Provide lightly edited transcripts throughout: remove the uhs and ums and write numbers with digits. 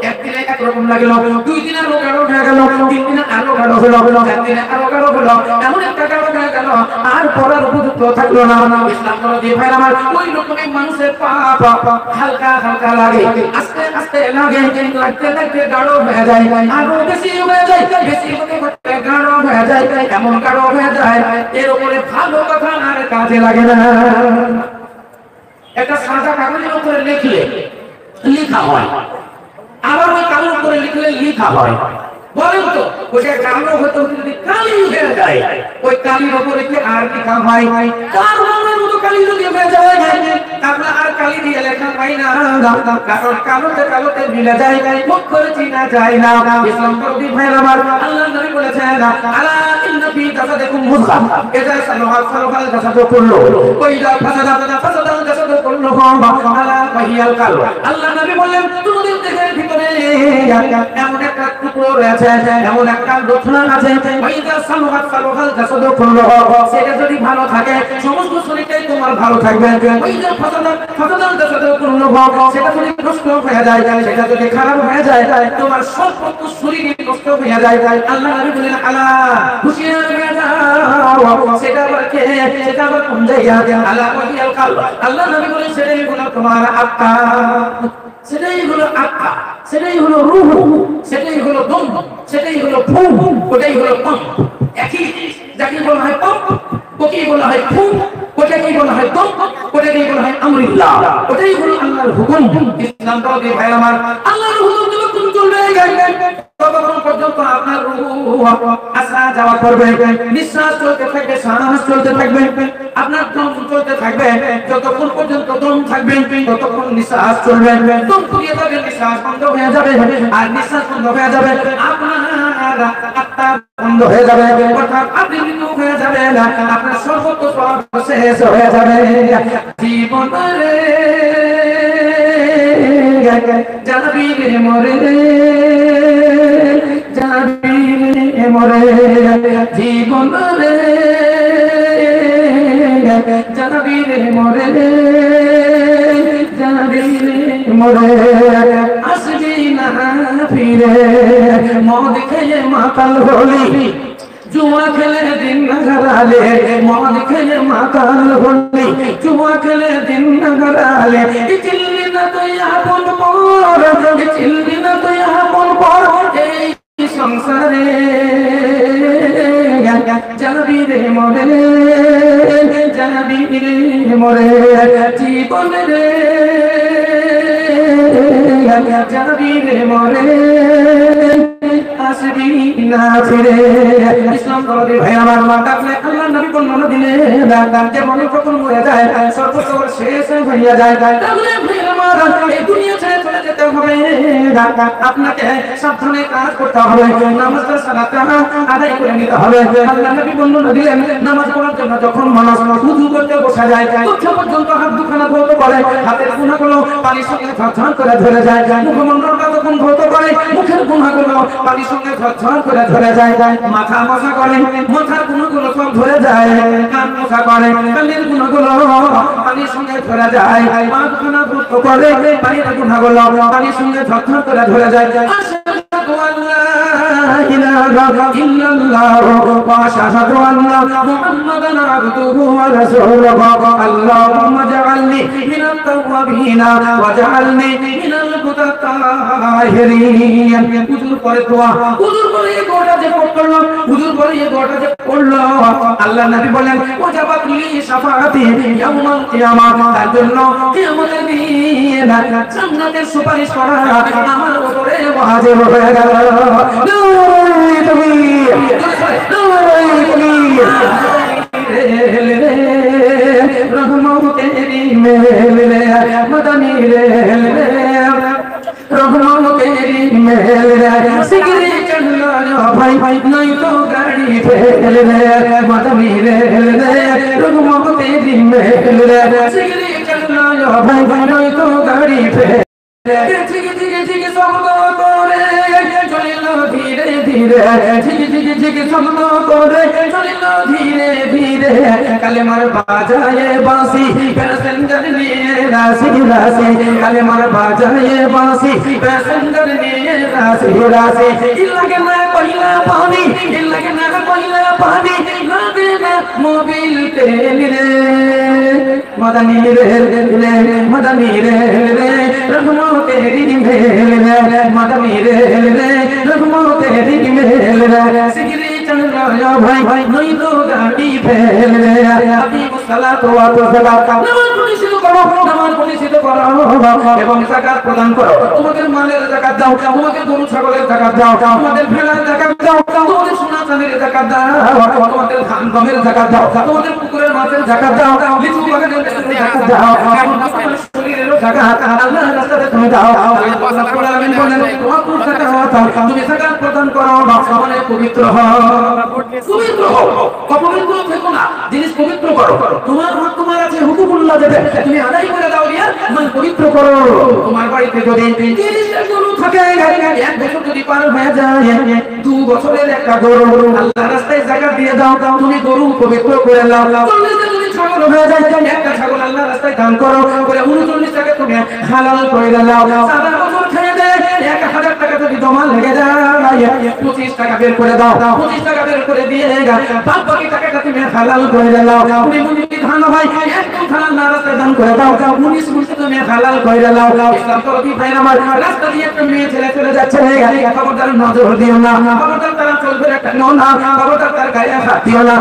একদিনে একরকম লাগলো, দুই দিনে আরো গাঢ় হয়ে গেল, তিন দিনে আরো গাঢ় হলো, চার দিনে আরো গাঢ় হলো, এমন একটা গাঢ় হয়ে গেল আর পড়ার উপযুক্ত থাকলো না। ইসলাম নবী ভাই আমার ওই রকমের মানুষের পাপ হালকা হালকা লাগে, আস্তে আস্তে লাগে, লাগতে লাগতে গাঢ় হয়ে যায়, আরো বেশি হয়ে যায়, বেশি হতে হতে গাঢ় হয়ে যায়, এমন গাঢ় হয়ে যায় এর উপরে ভালো কথা আর কাজে লাগে না। একটা সাদা কাগজের উপরে লিখলে লেখা হয়, আবার ওই কালোর উপরে লিখলে লেখা হয়, বলেন তো ওটা কালো হতে হতে যদি কালি হয়ে যায় ওই কালির উপরে কি আর লেখা হয়? কার মনের মতো কালি যদি হয়ে যায় তাহলে আর কালি দিয়ে লেখা হয় না, কারণ কালোতে কালোতে মিলে যায়, মুখ করে চিনা যায় না। ইসলাম নবী ভাইরা আমার আল্লাহ নবী বলেছেন আলা ইন্না ফি জাসাদিকুম মুদগা ইযা সালাহা সালাহাল জাসাদু কুল্লু ওয়া ইযা ফাসাদা ফাসাদাল জাসাদু কুল্লুহু আলা ওয়াহিয়াল কালব। আল্লাহ নবী বললেন তোমাদের দেহের ভিতরে এমন একটা টুকরো রয়েছে, এমন একটা গঠন আছে, ওয়া ইযা সালাহা সালাহাল জাসাদু কুল্লুহু সেটা যদি ভালো থাকে সমস্ত শরীরটাই তোমার ভালো থাকবে, ওয়া ইযা ফাসাদা ফাসাদাল জাসাদু কুল্লুহু সেটা যদি নষ্ট হয়ে যায়, সেটা যদি খারাপ হয়ে যায় তোমার সম্পূর্ণ শরীর নষ্ট হয়ে যায়। আল্লাহ নবী বলেন আলা হুশিয়ার হয়ে যাও, সেটা আবার কে, সেটা আবার কোন জায়গা? আলা ওয়াহিয়াল কালব। আল্লাহ নবী বলেন সেটাই হলো তোমার আত্মা, সেটাই হলো আত্মা, সেটাই হলো রূহ, সেটাই হলো দম, সেটাই হলো ফুম, ওটাই হলো পাম্প। একই যাকে বলা হয় পাম্প ওকেই বলা হয় ফুম, ওটাকেই বলা হয় দম, ওটাকেই বলা হয় আমরিল্লাহ, ওটাই হলো আল্লাহর হুকুম। ইসলাম নবী ভাই আমার আল্লাহর হুকুম যতক্ষণ চলবে ততক্ষণ পর্যন্ত আপনার রূহ আসা যাওয়া করবে, নিঃশ্বাস চলতে থাকবে, শ্বাস চলতে থাকবে, আপনার দম চলতে থাকবে, যতক্ষণ পর্যন্ত দম থাকবে ততক্ষণ নিঃশ্বাস চলবে, দম ফুরিয়ে যাবে নিঃশ্বাস বন্ধ হয়ে যাবে, আর নিঃশ্বাস বন্ধ হয়ে যাবে আপনার আত্মা বন্ধ হয়ে যাবে, অর্থাৎ আপনি মৃত্যু হয়ে যাবে, আপনার সর্বত্র সব শেষ হয়ে যাবে। জীবনে যাবি রে মরে, যাবি রে মরে, জীবন রে যাবি রে মরে, যাবি রে মরে, আসবি না ফিরে, মদ খেয়ে মাতাল হলি, জুয়া খেলে দিন হারালে, মদ খেয়ে মাতাল হলি, জুয়া খেলে দিন হারালে, চিল্লি না তুই আপন পর, চিল্লি না তুই আপন পর এই সংসারে, যাবি রে মরে, যাবি রে মরে, জীবন রে যাবি রে মরে, আসবি না ফিরে। ইসলাম নবী ভাই আমার আপনি আল্লাহর নবী বর্ণনা দিলেন যে মনে যখন মরে যায় সর্বস্ব শেষ হইয়া যায়, তাহলে ভাই আমার এই দুনিয়া ছেড়ে চলে যেতে হবে, আপনাকে সাবধানে কাজ করতে হবে, নামাজ সালাত আদায় করে নিতে হবে। আল্লাহর নবী বর্ণনা দিলেন নামাজ পড়ার জন্য যখন মানুষ ওযু করতে বসা যায় তখন পর্যন্ত হাত দুখানা ধৌত করে, হাতের গুনাহগুলো পানির সঙ্গে ঝরঝর করে ধরে যায়, মুখমণ্ডলটা যখন ধৌত করে মুখের গুনাহগুলো পানির সঙ্গে ঝরঝর করে ধরে যায়, মাথা মশা করে মাথার গুনাহগুলো সব ধরে যায়, কান মশা করে কানের গুনাহগুলো পানির সঙ্গে ধরে যায়, পা দুখানা ধৌত করে পানির গুনাহগুলো পানির সঙ্গে ঝরঝর করে ধরে যায়। আশহাদু আল্লা ইলাহা ইল্লাল্লাহ ওয়া আশহাদু আন্না মুহাম্মাদান আবদুহু ওয়া রাসূলুহু, আল্লাহুম্মা জাআলনি মিনাত তাওয়াবিনা ওয়া জাআলনি মিনাল মুতাতাহিরিন। হুজুর পরে দোয়া, হুজুর পরে এই দোয়াটা যে পড়লো, হুজুর পরে এই দোয়াটা যে পড়লো, আল্লাহর নবী বলেন ওয়াজাবাত লি শাফাআতি ইয়াউমাল কিয়ামাহ, তার জন্য কিয়ামতের দিন জান্নাতের সুপারিশ করা আমার উপরে ওয়াজিব হয়ে গেল। নূরে তাকবীর, নূরে তাকবীর, রহমতেরি মেলে মদনী রে, রহমতেরি মেলে সিগরি চললো ভাই ভাই নাই তো গাড়ি ফেলে রে, মদনী রে রহমতেরি মেলে সিগরি চললো ভাই ভাই নাই তো গাড়ি ফেলে ঝিকি ঝিকি ঝিকি শব্দ করে চলিল ধীরে ধীরে, ঝিকি ঝিকি ঝিকি শব্দ করে চলিল ধীরে ধীরে, কালেমার বাজায়ে বাঁশি প্যাসেঞ্জার নিয়ে রাশি রাশি, কালেমার বাজায়ে বাঁশি প্যাসেঞ্জার নিয়ে রাশি রাশি, লাগে না কইলা পানি, লাগে না কইলা পানি, লাগে না মোবিল তেল রে মদনী রে রে মদনী রে রে রঘুমো তেরি মেল রে মদনী রে রে রঘুমো তেরি মেল রে, সিগরি চল রাজা ভাই ভাই নই তো গাড়ি ফেল রে, আবি সালাতু ওয়া সালাত, নামাজ পরিশোধ করো, নামাজ পরিশোধ করো এবং যাকাত প্রদান করো, তোমাদের মালের যাকাত দাও, তোমাদের গরু ছাগলের যাকাত দাও, তোমাদের ভেড়ার যাকাত দাও, তোমাদের সোনা চাঁদির যাকাত দাও, তোমাদের ধান গমের যাকাত দাও, তোমাদের পুকুরের মাছের যাকাত দাও, লিচু বাগানের যাকাত দাও, এবং তোমাদের শরীরেরও যাকাত আল্লাহর রাস্তায় তুমি দাও। আল্লাহ বলেন তুমি যাকাত প্রদান করো, মানে পবিত্র হও, পবিত্র হও, অপবিত্র থেকো না, জিনিস পবিত্র করো, তোমার হক তোমার আছে, হুকুমুল্লাহ দেবে, তুমি আদায় করে দাও দিয়া মানে পবিত্র করো। তোমার বাড়িতে যদি 30টা গরু থাকে, এক বছর যদি পার হয়ে যায়, 2 বছরের একটা গরু আল্লাহর রাস্তায় যাকাত দিয়ে দাও, তুমি গরু পবিত্র করে নাও। 40টা যদি ছাগল হয়ে যায়, একটা ছাগল আল্লাহর রাস্তায় দান করো, করে 39টাকে তুমি হালাল করে নাও। সারা বছর খেয়ে দেয় 1000 টাকা যদি জমা লেগে যায়, 25 টাকা বের করে দাও, 25 টাকা বের করে দিয়ে বাদ বাকি টাকাটা তুমি হালাল করে নাও। তুমি মুরগি ধান ভাই একদম হালাল না রাস্তায় দান করে দাও, 19 মুরগি তুমি হালাল করে নাও। ইসলাম তো কি ভাই আমার রাস্তা দিয়ে একটা মেয়ে ছেলে চলে যাচ্ছে, খবরদার নজর দিও না, খবরদার তারা চলবে একটা না, খবরদার তার গায়ে হাত দিও না,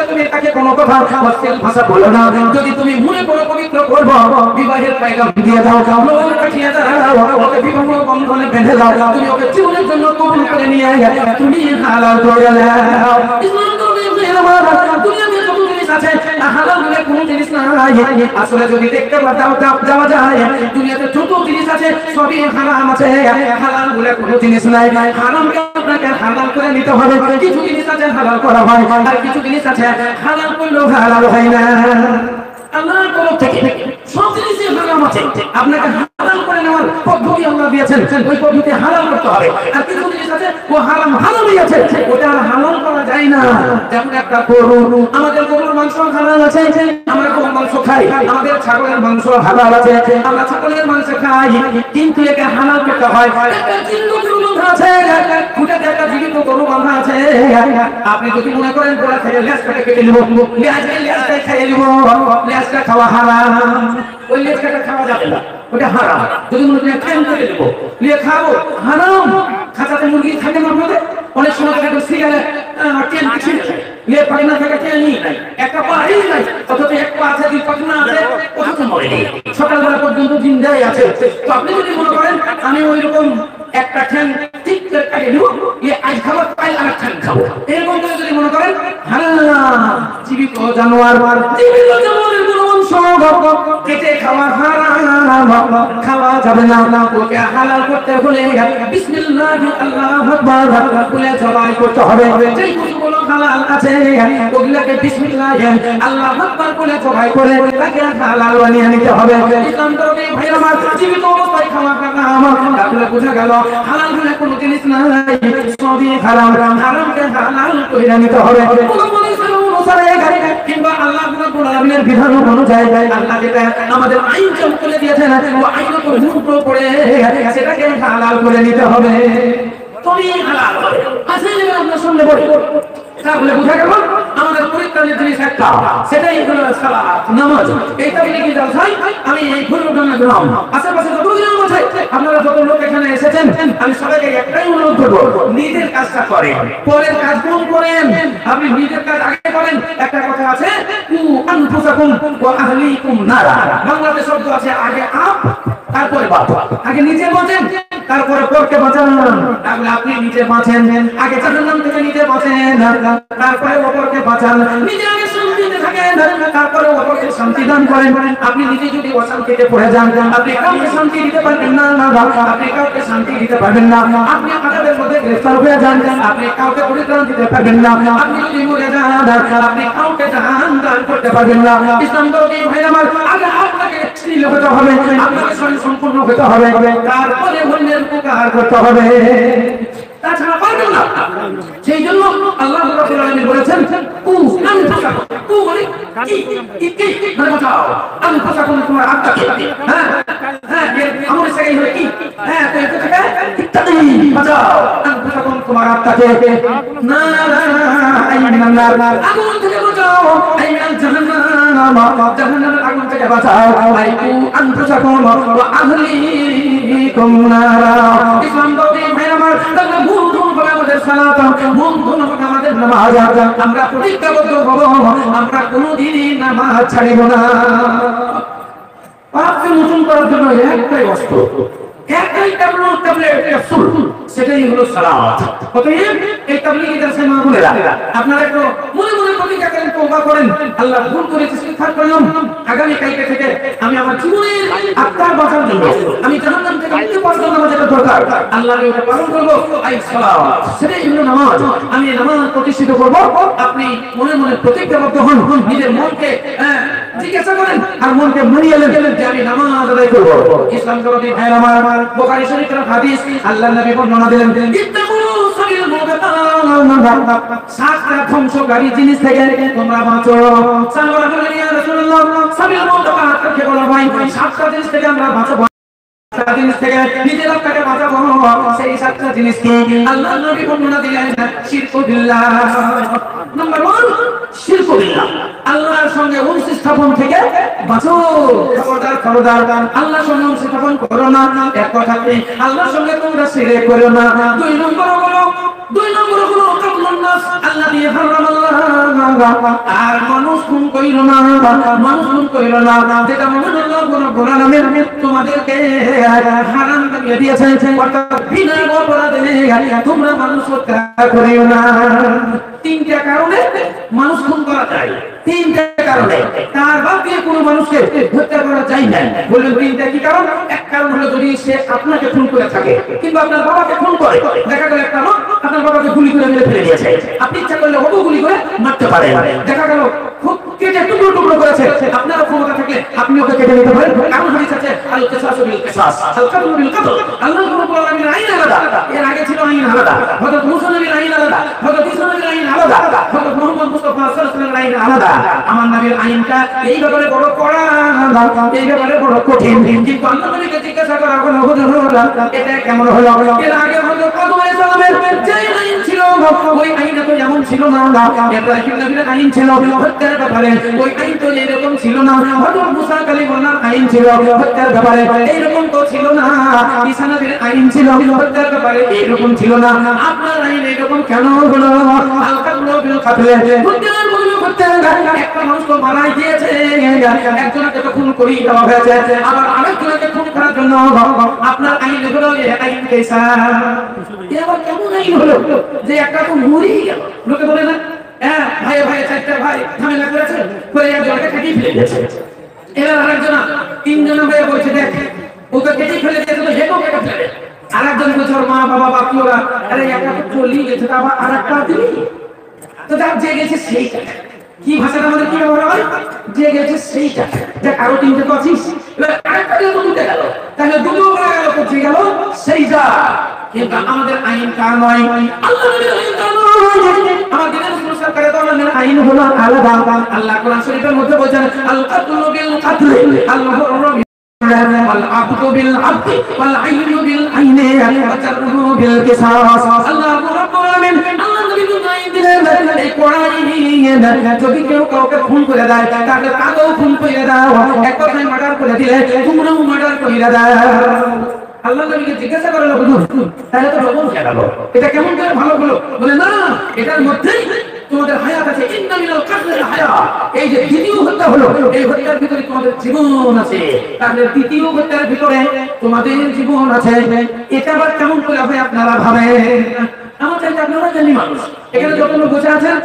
তুমি তাকে কোনো কথা অশ্লীল ভাষা বলো না। যদি তুমি মনে করো পবিত্র করবো, বিবাহের পয়গাম দিয়ে দাও, লোক পাঠিয়ে দাও, ওকে বিবাহ বন্ধনে বেঁধে দাও, তুমি ওকে জীবনের জন্য কবুল করে নিয়ে তুমি হালাল করে নাও। ইসলাম তো দুনিয়াতে যত জিনিস আছে হালাল বলে কোনো জিনিস নাই। আসলে যদি দেখতে যাওয়া যায়, দুনিয়াতে যত জিনিস আছে সবই হারাম আছে, হালাল বলে কোনো জিনিস নাই। হারামকে আপনাকে হালাল করে নিতে হবে। কিছু জিনিস আছে হালাল করা হয়, আর কিছু জিনিস আছে হালাল করলেও হালাল হয় না। আল্লাহর তরফ থেকে সব জিনিসই হারাম আছে, আপনাকে হালাল করে নেওয়ার পদ্ধতি আল্লাহ দিয়েছেন, ওই পদ্ধতি হালাল করতে হবে। আর কিছু জিনিস আছে ও হারাম হারামই আছে, ওটা হালাল করা যায় না। যেমন একটা গরু, আমাদের গরুর মাংস হালাল আছে, আমরা গরুর মাংস খাই, আমাদের ছাগলের মাংস হালাল আছে, আমরা ছাগলের মাংস খাই, কিন্তু একে হালাল করতে হয়। একটা জিন্দু গরু বাঁধা আছে, খুঁটাতে একটা জীবিত গরু বাঁধা আছে, আপনি যদি মনে করেন গোড়া থেকে লেজটাকে কেটে নেব, লেজটাই খেয়ে নেব, লেজটা খাওয়া হারাম, ওই লেজটা খাওয়া যাবে না, ওটা হারাম। যদি মনে করেন ঠ্যাং কেটে নেব, নিয়ে খাবো, হারাম। খাঁচাতে মুরগি থাকে না আপনাদের, অনেক সময় থাকে সিগারেট ট্রেন ছিঁড়ে নিয়ে পায়না থেকে ট্রেনই নাই, একটা পাই নাই, অথচ এক পা আছে, 2 পাখনা আছে, অথচ মরেনি, সকালবেলা পর্যন্ত জিন্দাই আছে। তো আপনি যদি মনে করেন আমি ওই রকম একটা ঠ্যাং ঠিক করে কাটিয়ে নেব, আজ খাবার পাই আর ঠ্যাং খাবো, এরকম করে যদি মনে করেন হারাম। জীবিত জানোয়ার, জীবিত জানোয়ারের কোনো অংশ কেটে খাওয়া হারাম, খাওয়া যাবে না। ওকে হালাল করতে হলে বিসমিল্লাহ আল্লাহু আকবার বলে জবাই করতে হবে। যেই কিছুগুলো হালাল আছে ওগুলোকে বিসমিল্লাহ আল্লাহু আকবার বলে জবাই করে তাকে হালাল বানিয়ে নিতে হবে। ইসলাম ধর্মে ভাই আমার জীবিত অবস্থায় খাওয়া হারাম, তাহলে বোঝা গেল হালাল বলে কোনো জিনিস নাই, সবই হারাম। হারামকে হালাল করে নিতে হবে। কিংবা আল্লাহ রাব্বুল আলামিনের বিধান অনুযায়ী আল্লাহ যেটা আমাদের আইন করে দিয়েছেন, ও আইন উপর হুকুম করে সেটাকে হালাল করে নিতে হবে। তুমি হালাল হবে আসলে আপনার সামনে বলি, তাহলে বোঝা গেল আমাদের পরিত্রাণের জিনিস একটা, সেটাই হলো সালাত, নামাজ। এইটা কি জালসাই আমি এই ঘুরঘুরনা গ্রাম আশেপাশে যত গ্রাম আছে, আপনারা যত লোক এখানে এসেছেন, আমি সবাইকে একটাই অনুরোধ করব, নিজের কাজটা করেন, পরের কাজ কোন করেন। আপনি নিজের কাজ আগে করেন। একটা কথা আছে, কু আনফুসাকুম ওয়া আহলিকুম নারা, বাংলাতে শব্দ আছে আগে আপ তারপরে বাপ। আগে নিজে বাঁচেন, তারপরে পরকে বাঁচান। তাহলে আপনি নিজে বাঁচেন, আগে জাহান্নাম থেকে নিজে বাঁচেন, তারপরে অপরকে বাঁচান। নিজে আগে শান্তিতে থাকেন, তারপরে অপরকে শান্তি দান করেন। আপনি নিজে যদি অশান্তিতে পড়ে যান, আপনি কাউকে শান্তি দিতে পারবেন না, আপনি কাউকে শান্তি দিতে পারবেন না। আপনি আযাবের মধ্যে গ্রেফতার হয়ে যান, আপনি কাউকে পরিত্রাণ দিতে পারবেন না। আপনি যদি মরে যান, আপনি কাউকে জাহান দান করতে পারবেন না। ইসলাম ধর্মে ভাই আমার আগে আপনাকে সৃষ্টিশীল হতে হবে, আপনাকে স্বয়ং সম্পূর্ণ হতে হবে, তারপরে অন্যের উপকার করতে হবে, তাছাড়া পারবেন না। সেই জন্য আল্লাহ রাব্বুল আলামিন বলেছেন কু আনফুসাকুম, কু মানে কি মানে বাঁচাও, আনফুসাকুম তোমার আত্মাকে, হ্যাঁ হ্যাঁ আমার সেটাই হলো কি, হ্যাঁ তো এটা থেকে ইত্তাকি বাঁচাও আনফুসাকুম তোমার আত্মাকে, না আইনান্নার আগুন থেকে বাঁচাও, আইনাল জাহান্নাম জাহান্নামের আগুন থেকে বাঁচাও, আইকু আনফুসাকুম ওয়া আহলিকুম নারা। ইসলাম দৌড়ে ভাইরা আমার তাহলে ভুল করে আমাদের সালাত, ভুল করে আমাদের নামাজ, আমরা প্রতিজ্ঞাবদ্ধ হব আমরা কোনোদিনই নামাজ ছাড়ব না। পাপকে মোচন করার জন্য একটাই অস্ত্র, একটাই ট্যাবলেট ক্যাপসুল, সেটাই হলো সালাত। অতএব এই তাবলীগী দর্শন মাহফিলেরা আপনারা একটু মনে মনে প্রতিজ্ঞা করেন, তওবা করেন, আল্লাহ ভুল করেছি ইস্তিগফার করলাম, আগামী কালকে থেকে আমি আমার জীবনের আত্মার বাঁচার জন্য, আমি জাহান্নাম থেকে মুক্তি পাওয়ার জন্য আমার যেটা দরকার আল্লাহর এটা পালন করব, আই সালাত, সেটাই হলো নামাজ। আমি নামাজ প্রতিষ্ঠিত করব। আপনি মনে মনে প্রতিজ্ঞাবদ্ধ হন, নিজের মনকে জিজ্ঞাসা করেন আর মনকে মানিয়ে নেন যে আমি নামাজ আদায় করব। ইসলাম জগতে ভাইরা আমার, বুখারী শরীফের হাদিস, আল্লাহর নবী বর্ণনা দিলেন ইত্তাকু সাবিল মুকাতাল, সাতটা ধ্বংসকারী জিনিস থেকে তোমরা বাঁচো। সাহাবারা বললেন ইয়া রাসূলুল্লাহ সাবিল মুকাতাল কাকে বলা হয়? সাতটা জিনিস থেকে আমরা বাঁচবো, সাতটা জিনিস থেকে নিজের আত্মাকে বাঁচাবো, সেই সাতটা জিনিস কি? আল্লাহর নবী বর্ণনা দিলেন শিরকু বিল্লাহ। নাম্বার 1 শিরকু বিল্লাহ, আল্লাহর সঙ্গে অংশ স্থাপন থেকে বাঁচো। খবরদার খবরদার আল্লাহর সঙ্গে অংশ স্থাপন করো না। এক কথাতে আল্লাহর সঙ্গে তোমরা শিরক করো না। দুই নম্বর হলো কাবলুন নাস আল্লাযী হারামাল্লাহ, আর মানুষ খুন কইরো না, মানুষ খুন কইরো না, যেটা মহান আল্লাহ রাব্বুল আলামিন তোমাদেরকে হারাম করে দিয়েছে, অর্থাৎ বিনা অপরাধে তোমরা মানুষ হত্যা করিও না। তিনটা কারণে মানুষ খুন করা যায়, তিনটা কারণে, তার বাদ দিয়ে কোনো মানুষকে হত্যা করা যায় না। বললেন তিনটা কি কারণ? এক কারণ হলো যদি সে আপনাকে খুন করে থাকে কিংবা আপনার বাবাকে খুন করে, দেখা গেল একটা লোক আপনার বাবাকে গুলি করে মেরে ফেলে দিয়েছে, আপনি ইচ্ছা করলে ওকে গুলি করে মারতে পারেন। দেখা গেল খুব কেটে টুকরো টুকরো করেছে, আপনারও ক্ষমতা থাকলে আপনি ওকে কেটে নিতে পারেন। কারণ হাদিস আছে আল কিসাসু বিল কিসাস, আল কাতলু বিল কাতল। আল্লাহ রাব্বুল আলামিনের আইন আলাদা, এর আগে ছিল আইন আলাদা। হযরত মুসা নবীর আইন আলাদা, হযরত ঈসা নবীর আইন আলাদা, হযরত মুহাম্মদ মুস্তাফা সাল্লাল্লাহু আলাইহি ওয়াসাল্লামের আইন আলাদা। আমার নবীর আইনটা এই ব্যাপারে বড় কড়া, এই ব্যাপারে বড় কঠিন। কিন্তু আল্লাহ নবীকে জিজ্ঞাসা করা হলো হুজুর এটা কেমন হলো? এর আগে হযরত আদম আলাইহিস সালামের যে আইন ছিল ওই আইন তো যেমন ছিল না, ইব্রাহিম নবীর আইন ছিল হত্যার ব্যাপারে, ওই আইন তো এরকম ছিল না। হযরত মুসা কালিমুল্লাহর আইন ছিল হত্যার ব্যাপারে, এইরকম তো ছিল না। ঈসা নবীর আইন ছিল হত্যার ব্যাপারে, এইরকম ছিল না। আপনার আইন এরকম কেন হলো? আল কাতলু বিল কাতল, হত্যার বদলে হত্যা। একটা মানুষ তো মারা গিয়েছে, একজনকে তো খুন করেই দেওয়া হয়েছে, আবার আরেকজনকে খুন করার জন্য আপনার আইন হলো আইন কেসা। এবার কেমন আইন হলো যে একটা তো মরেই গেল? লোকে বলে না ভাই ভাই চারটা ভাই ঝামেলা করেছে, করে একজনকে কেটে ফেলে দিয়েছে। এবার আরেকজন তিনজন ভাই বলছে দেখ ওকে কেটে ফেলে দিয়েছে, তো হেঁটেও কেটে ফেলে। আরেকজন বলছে ওর মা বাবা বাপিওরা, আরে একটা তো চলেই গেছে, তা আবার আরেকটা দিবি? তো যার যে গেছে সেইটা, কি ভাষাটা আমাদের কি ব্যবহার হয়? যে গেছে সেইটা, দেখ আরো তিনটে তো আছিস, এবার আরেকটা দিলে তো দুটো গেল, তাহলে দুটো বলা গেল, কোথায় গেল? সেইটা। কিন্তু আমাদের আইন তা নয়, আল্লাহর আইন তা নয়। আমাদের রাসূল সরকারের দলের আইন হলো আলাদা। আল্লাহ কোরআন শরীফের মধ্যে বলেছেন আল কাতলু বিল কাতল, আল হুররু ওয়াল আবদু বিল আবদি ওয়াল আইনু বিল আইনি ওয়া জারহু বিল কিসাস। আল্লাহ রাব্বুল আলামিন আল্লাহ নবীকে আইন দিলেন, এই কোরআন যদি কেউ কাউকে খুন করে দেয় তাহলে তাকেও খুন করে দাও, এক কথায় মার্ডার করে দিলে তোমরাও মার্ডার করে দাও। আল্লাহ নবীকে জিজ্ঞাসা করা হলো হুজুর তাহলে তো রকম হয়ে গেল, এটা কেমন করে ভালো হলো? বলে না, এটার মধ্যেই তোমাদের হায়াত আছে, ইন্না মিনাল কাতলিল হায়া। এই যে দ্বিতীয় হত্যা হলো, এই হত্যার ভিতরে তোমাদের জীবন আছে, তাহলে দ্বিতীয় হত্যার ভিতরে তোমাদের জীবন আছে। এটা আবার কেমন করে হবে আপনারা ভাবেন? আমার চাইতে আপনারা জানি মানুষ এখানে যত লোক বসে আছেন,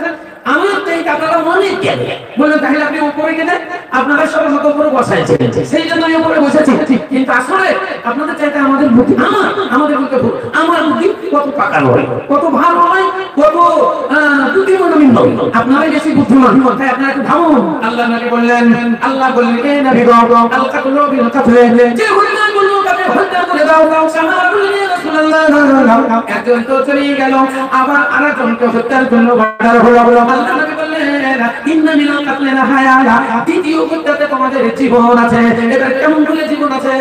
আমার থেকে আপনারা অনেক জ্ঞানী। বললেন তাহলে আপনি উপরে গেলে আপনারা সব আমাকে উপরে বসাইছেন, সেই জন্য আমি উপরে বসেছি। কিন্তু আসলে আপনাদের চাইতে আমাদের বুদ্ধি, আমাদের বুদ্ধি, আমার বুদ্ধি কত পাকা নয়, কত ভালো নয়, কত বুদ্ধিমান আমি নই, আপনারাই বেশি বুদ্ধিমান। তাই আপনারা একটু ভাবুন। আল্লাহ নবী বললেন, আল্লাহ বললেন এ নবী গো, আল কাতলু বিল কাতলে, যে হত্যা করলো তাকে হত্যা করে দাও। সাহাবা বললেন ইয়া রাসূলুল্লাহ, একজন তো চলে গেল, আবার আরেকজনকে হত্যার জন্য বাধা হলো। আল্লাহ নবী বললেন ইন্না মিনাল কাতলি হায়া, দ্বিতীয় হত্যাতে তোমাদের জীবন আছে। এবার কেমন করে জীবন আছে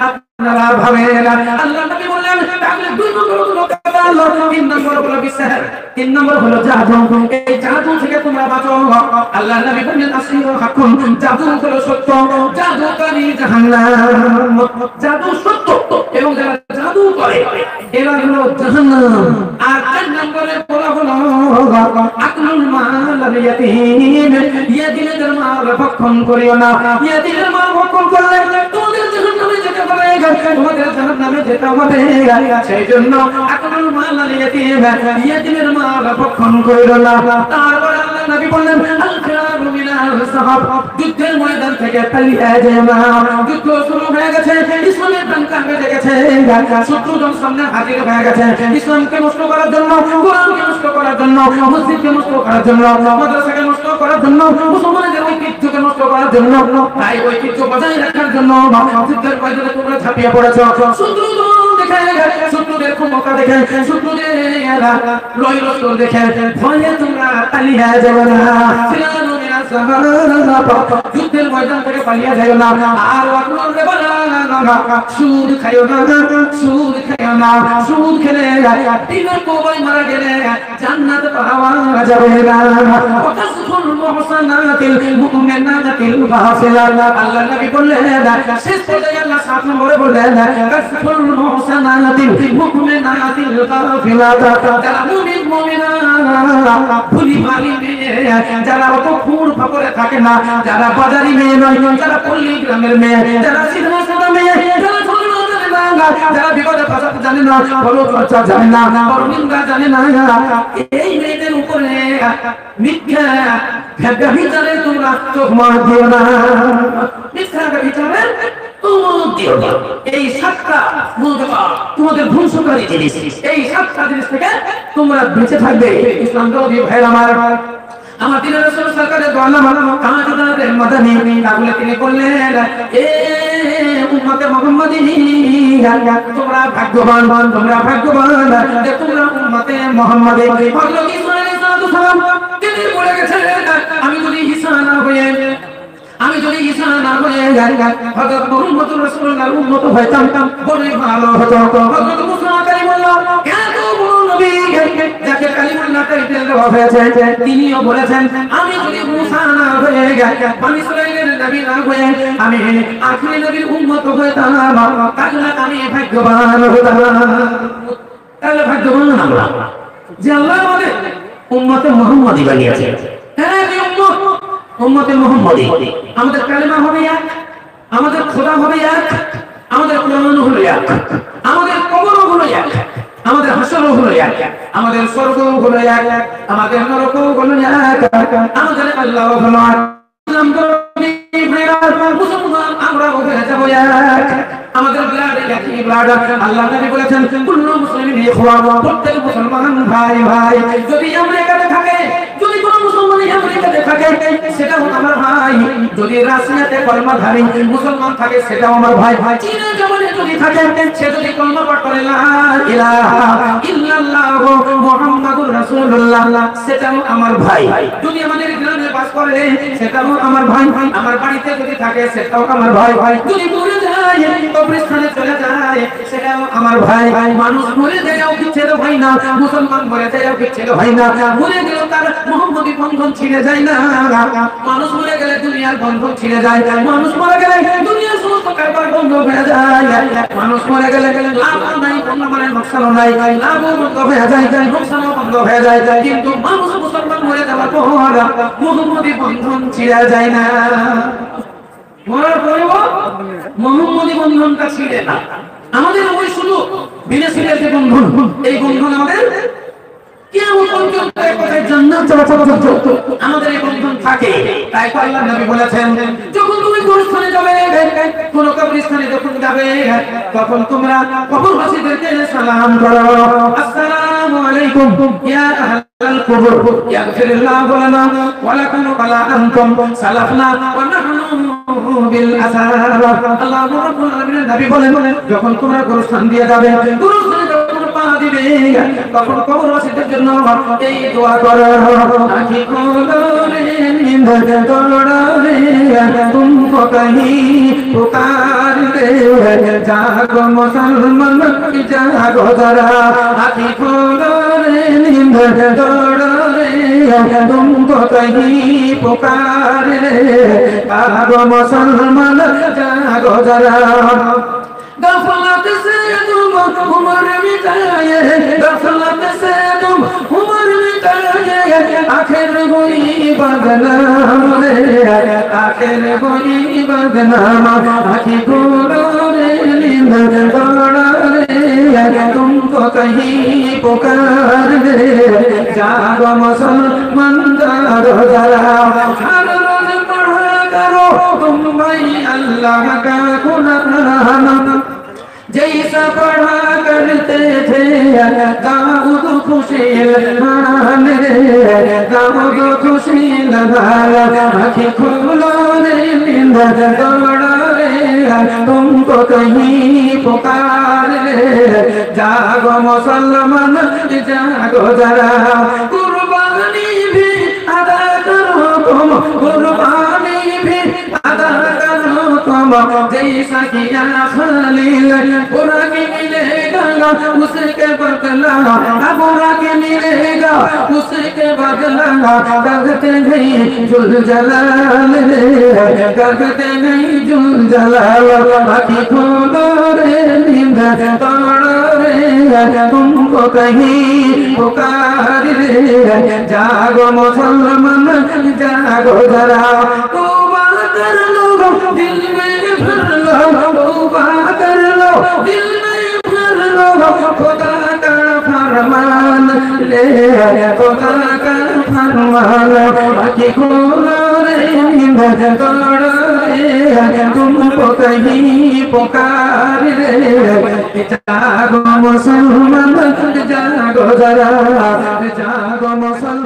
আপনারা ভাবেন। আল্লাহ নবী বললেন তাহলে দুই নম্বর হলো কাতাল, তিন নম্বর হলো বিসহার, তিন নম্বর হলো জাদু। এই জাদু থেকে তোমরা বাঁচো। আল্লাহ নবী বললেন আসিরু হাকুন, জাদু হলো সত্য, জাদুকারী জাহান্নাম। জাদু সত্য এবং যারা জাদু করে এরা হলো জাহান্নাম। আর চার নম্বরে বলা হলো আকলুল মাল আল ইয়াতীম, ইয়াতীমের মাল ভক্ষণ করিও না। ইয়াতীমের মাল ভক্ষণ করলে তোমাদের জাহান্নামে যেতে হবে, তোমাদের জাহান্নামে যেতে হবে। সেই জন্য আকলুল মাল আল ইয়াতীম, ইয়াতীমের মাল ভক্ষণ করিও না। তারপর আল্লাহ নবী বললেন আল ফিরারু মিনাল সাহাব, যুদ্ধের ময়দান থেকে পালিয়ে যেও না। যুদ্ধ শুরু হয়ে গেছে, ইসলামের ডঙ্কা বেজে গেছে, শত্রুজন সামনে হাজির হয়ে গেছে। ইসলামকে নষ্ট করার জন্য, কোরআনকে নষ্ট করার জন্য, মসজিদকে নষ্ট করার জন্য, মাদ্রাসাকে নষ্ট করার জন্য, মুসলমানদের ঐতিহ্যকে নষ্ট করার জন্য, তাই ঐতিহ্য বজায় রাখার জন্য যুদ্ধের ময়দানে তোমরা ঝাঁপিয়ে পড়েছো। শত্রুজন দেখে, শত্রুদের ক্ষমতা দেখে, শত্রুদের লয়লস্কর দেখে ভয়ে তোমরা পালিয়ে যাবে না। যুদ্ধের ময়দান থেকে পালিয়ে যাবে না। আর সুদ খাইও না, সুদ খাইও না। সুদ খেলে দিনের কবই মারা গেলে জান্নাত পাওয়া যাবে না। ওয়াকাসফুল মুহসানাতিল মুমিনাতিল গাফিলাত, আল্লাহ নবী বললেন শেষ পর্যায়ে আল্লাহ 7 নম্বরে বললেন ওয়াকাসফুল মুহসানাতিল মুমিনাতিল গাফিলাত, যারা মুমিন মুমিনা ভুলি ভালি মেয়ে, যারা অত ফুর ফাপরে থাকে না, যারা বাজারি মেয়ে নয়, যারা পল্লী গ্রামের মেয়ে, যারা সিধা সাদা মেয়ে, যারা যারা বিপদে ফাঁসাতে জানে না, বড় চর্চা জানে না, বড় নিন্দা জানে না, এই মেয়েদের উপরে মিথ্যা ব্যভিচারে তোমরা চোখ মার দিও না। মিথ্যা ব্যভিচারে দিও না। এই 7টা তোমাদের ধ্বংসকারী জিনিস, এই 7টা জিনিস থেকে তোমরা বেঁচে থাকবে। ইসলাম দরদি ভাইরা আমার দিনের রাসূল সরকারের দোয়ালা তাজুদার মাদানী তাহলে তিনি বললেন এ উম্মতে মুহাম্মাদী, তোমরা ভাগ্যবান, তোমরা ভাগ্যবান যে তোমরা উম্মতে মুহাম্মাদী। হযরত ঈসা আলাইহিস সালাম তিনি বলে গেছেন আমি যদি ঈসা না হয়ে হযরত মুহাম্মদুর রাসূলুল্লাহর উম্মত হইতাম বড় ভালো হতো। হযরত মুসা কালিমুল্লাহ এত বড় নবী যাকে কালিমুল্লাহ টাইটেল দেওয়া হয়েছে, তিনিও বলেছেন আমি যদি মুসা না হয়ে বনি ইসরাঈলের নবী না হয়ে আমি আখিরি নবীর উম্মত হইতাম তাহলে আমি ভাগ্যবান হতাম। তাহলে ভাগ্যবান আমরা যে আল্লাহ আমাদের উম্মতে মুহাম্মাদী বানিয়েছে। হ্যাঁ উম্মতে মুহাম্মাদী, আমাদের কালেমা হবে এক, আমাদের খোদা হবে এক, আমাদের কোরআন হলো এক, আমাদের কবর হলো এক, আমাদের হাসর হলো এক, আমাদের স্বর্গ হলো এক, আমাদের নরক হলো এক, আমাদের আল্লাহ হলো এক। মুসলমান আমরা হয়ে যাবো এক, আমাদের ব্লাড একই ব্লাড। আল্লাহ নবী বলেছেন কুল্লু মুসলিমিন ইখওয়া, প্রত্যেক মুসলমান ভাই ভাই। যদি আমেরিকাতে থাকে, যদি কোন মুসলমান আমেরিকাতে থাকে সেটাও আমার ভাই। যদি রাশিয়াতে কলমাধারী মুসলমান থাকে সেটাও আমার ভাই। চীনে জমানে যদি থাকে, সে যদি কলমা পাঠ করে লা ইলাহা ইল্লাল্লাহু মুহাম্মাদুর রাসূলুল্লাহ, সেটাও আমার ভাই। যদি আমাদের গ্রামে বাস করে সেটাও আমার ভাই। আমার বাড়িতে যদি থাকে সেটাও আমার ভাই। যদি মরে যায়, কবরস্থানে চলে যায়, সেটাও আমার ভাই। মানুষ মরে যায়ও বিচ্ছেদ হয় না, মুসলমান মরে যায়ও বিচ্ছেদ হয় না। মরে গেলেও তার মুহাম্মদী বন্ধন ছিঁড়ে যায় না। মানুষ মরে গেলে দুনিয়ার বন্ধন ছিঁড়ে যায়, মানুষ মরে গেলে দুনিয়ার সমস্ত কারবার বন্ধ হয়ে যায়। মানুষ মরে গেলে লাভ নাই, মানে নোকসানও নাই, লাভও বন্ধ হয়ে যায়, নোকসানও বন্ধ হয়ে যায়। কিন্তু মানুষ মুসলমান মরে যাওয়ার পর মুহাম্মদী বন্ধন ছিঁড়ে যায় না। মরার পরেও মুহাম্মদী বন্ধনটা ছিঁড়ে না। আমাদের ওই শুধু বিদেশিদের যে বন্ধন, এই বন্ধন আমাদের কিয়ামত পর্যন্ত এক কথায় জান্নাত যাওয়া পর্যন্ত আমাদের এই বন্ধন থাকে। তাই তো আল্লাহর নবী বলেছেন, যখন তুমি গোরস্থানে যাবে, কোন কবরস্থানে যখন যাবে, তখন তোমরা কবরবাসীদেরকে সালাম করো, আসসালামু আলাইকুম ইয়া আহলাল কবর ইয়াগফিরুল্লাহু লানা ওয়া লাকুম ওয়া লা আনতুম সালাফনা ওয়া নাহনু বিল আসার। আল্লাহু রাব্বুল আলামিনের নবী বলেন, যখন তোমরা গোরস্থান দিয়ে যাবে, গোরস্থানে যখন পা দিবে, তখন কবরবাসীদের জন্য এই দোয়া করো, আঁখি খোলো রে नींद तोड़ो रे तुमको कहीं पुकार दे, जागो मुसलमान जागो जरा, आँखी खोलो रे नींद तोड़ो रे तुमको कहीं पुकार दे, जागो मुसलमान जागो जरा। गफलत से तुम उम्र बिताए, गफलत से तुम उम्र बिताए, आखिर कोई बदनाम रे, आखिर कोई बदनाम, आँखी खोलो रे नींद तोड़ो रे तुमको कहीं पुकार दे, जागो मुसलमान जागो जरा। हर रोज पढ़ा करो तुम भाई अल्लाह का कुरान, जैसा पढ़ा करते थे दाऊद सुलेमान रे, दाऊद सुलेमान, आँखी खोलो रे नींद तोड़ो रे तुमको कहीं पुकार रे, जागो मुसलमान जागो जरा। कुर्बानी भी अदा करो तुम, कुर्बानी भी अदा करो तुम, जैसा किया खलील, बुरा के मिलेगा उसके बदला, बुरा के मिलेगा उसके बदला, करते नहीं जुल जलाल रे, करते नहीं जुल जलाल, आँखी खोलो रे नींद तोड़ो रे तुमको कहीं पुकार रे, जागो मुसलमान जागो जरा। तौबा कर लो दिल में भर लो, तौबा कर लो दिल में भर लो, खुदा का फरमान ले, खुदा का फरमान, आँखी खोलो रे नींद तोड़ो रे तुमको कहीं पुकार रे, जागो मुसलमान जागो जरा, जागो मुसलमान।